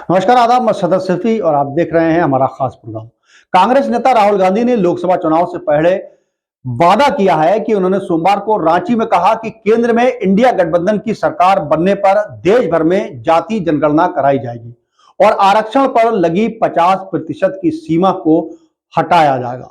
नमस्कार, आदाब। मैं सदर सैफी और आप देख रहे हैं हमारा खास प्रोग्राम। कांग्रेस नेता राहुल गांधी ने लोकसभा चुनाव से पहले वादा किया है कि उन्होंने सोमवार को रांची में कहा कि केंद्र में इंडिया गठबंधन की सरकार बनने पर देश भर में जाति जनगणना कराई जाएगी और आरक्षण पर लगी 50% की सीमा को हटाया जाएगा।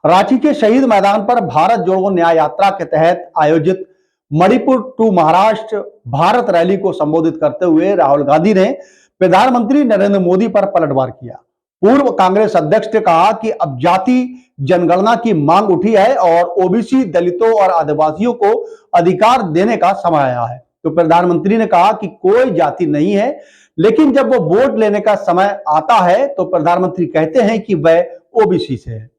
रांची के शहीद मैदान पर भारत जोड़ो न्याय यात्रा के तहत आयोजित मणिपुर टू महाराष्ट्र भारत रैली को संबोधित करते हुए राहुल गांधी ने प्रधानमंत्री नरेंद्र मोदी पर पलटवार किया। पूर्व कांग्रेस अध्यक्ष ने कहा कि अब जाति जनगणना की मांग उठी है और ओबीसी, दलितों और आदिवासियों को अधिकार देने का समय आया है। तो प्रधानमंत्री ने कहा कि कोई जाति नहीं है, लेकिन जब वो वोट लेने का समय आता है तो प्रधानमंत्री कहते हैं कि वह ओबीसी से है।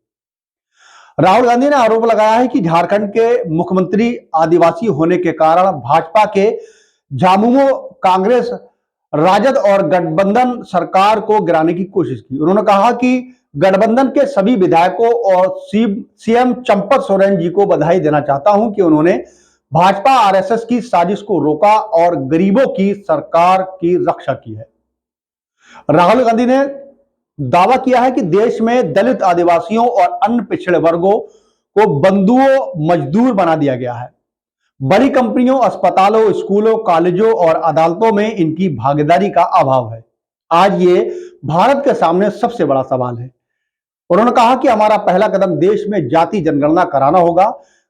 राहुल गांधी ने आरोप लगाया है कि झारखंड के मुख्यमंत्री आदिवासी होने के कारण भाजपा के झामुमो कांग्रेस, राजद और गठबंधन सरकार को गिराने की कोशिश की। उन्होंने कहा कि गठबंधन के सभी विधायकों और सीएम चंपत सोरेन जी को बधाई देना चाहता हूं कि उन्होंने भाजपा आरएसएस की साजिश को रोका और गरीबों की सरकार की रक्षा की है। राहुल गांधी ने दावा किया है कि देश में दलित, आदिवासियों और अन्य पिछड़े वर्गों को बंधुओं मजदूर बना दिया गया है। बड़ी कंपनियों, अस्पतालों, स्कूलों, कॉलेजों और अदालतों में इनकी भागीदारी का अभाव है। आज ये भारत के सामने सबसे बड़ा सवाल है। उन्होंने कहा कि हमारा पहला कदम देश में जाति जनगणना कराना होगा।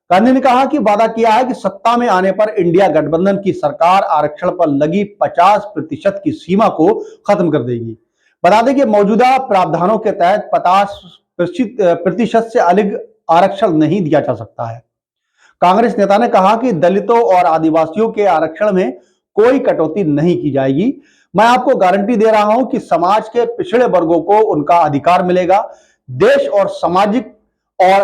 गांधी ने कहा कि वादा किया है कि सत्ता में आने पर इंडिया गठबंधन की सरकार आरक्षण पर लगी 50% की सीमा को खत्म कर देगी। बता दें कि मौजूदा प्रावधानों के तहत 50% से अधिक आरक्षण नहीं दिया जा सकता है। कांग्रेस नेता ने कहा कि दलितों और आदिवासियों के आरक्षण में कोई कटौती नहीं की जाएगी। मैं आपको गारंटी दे रहा हूं कि समाज के पिछड़े वर्गों को उनका अधिकार मिलेगा। देश और सामाजिक और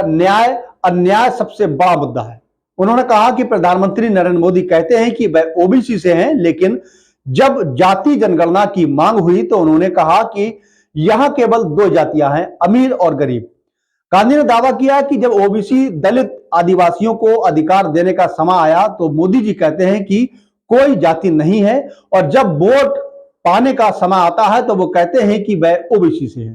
अन्याय सबसे बड़ा मुद्दा है। उन्होंने कहा कि प्रधानमंत्री नरेंद्र मोदी कहते हैं कि वह ओबीसी से हैं, लेकिन जब जाति जनगणना की मांग हुई तो उन्होंने कहा कि यहां केवल दो जातियां हैं, अमीर और गरीब। गांधी ने दावा किया कि जब ओबीसी, दलित, आदिवासियों को अधिकार देने का समय आया तो मोदी जी कहते हैं कि कोई जाति नहीं है, और जब वोट पाने का समय आता है तो वो कहते हैं कि वह ओबीसी से है।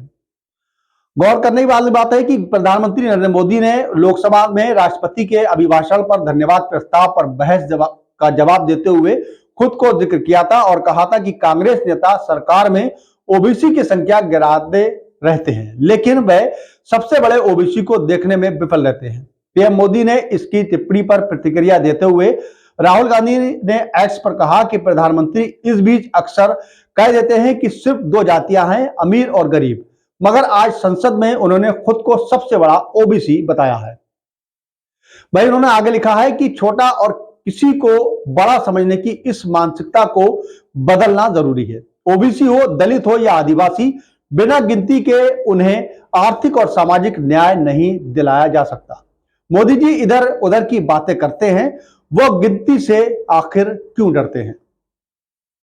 गौर करने वाली बात है कि प्रधानमंत्री नरेंद्र मोदी ने लोकसभा में राष्ट्रपति के अभिभाषण पर धन्यवाद प्रस्ताव पर बहस का जवाब देते हुए खुद को जिक्र किया था और कहा था कि कांग्रेस नेता सरकार में ओबीसी की संख्या गिराते रहते हैं, लेकिन वह सबसे बड़े ओबीसी को देखने में विफल रहते हैं। पीएम मोदी ने इसकी टिप्पणी पर प्रतिक्रिया देते हुए राहुल गांधी ने एक्स पर कहा कि प्रधानमंत्री इस बीच अक्सर कह देते हैं कि सिर्फ दो जातियां हैं, अमीर और गरीब, मगर आज संसद में उन्होंने खुद को सबसे बड़ा ओबीसी बताया है। वहीं उन्होंने आगे लिखा है कि छोटा और किसी को बड़ा समझने की इस मानसिकता को बदलना जरूरी है। ओबीसी हो, दलित हो या आदिवासी, बिना गिनती के उन्हें आर्थिक और सामाजिक न्याय नहीं दिलाया जा सकता। मोदी जी इधर उधर की बातें करते हैं, वो गिनती से आखिर क्यों डरते हैं?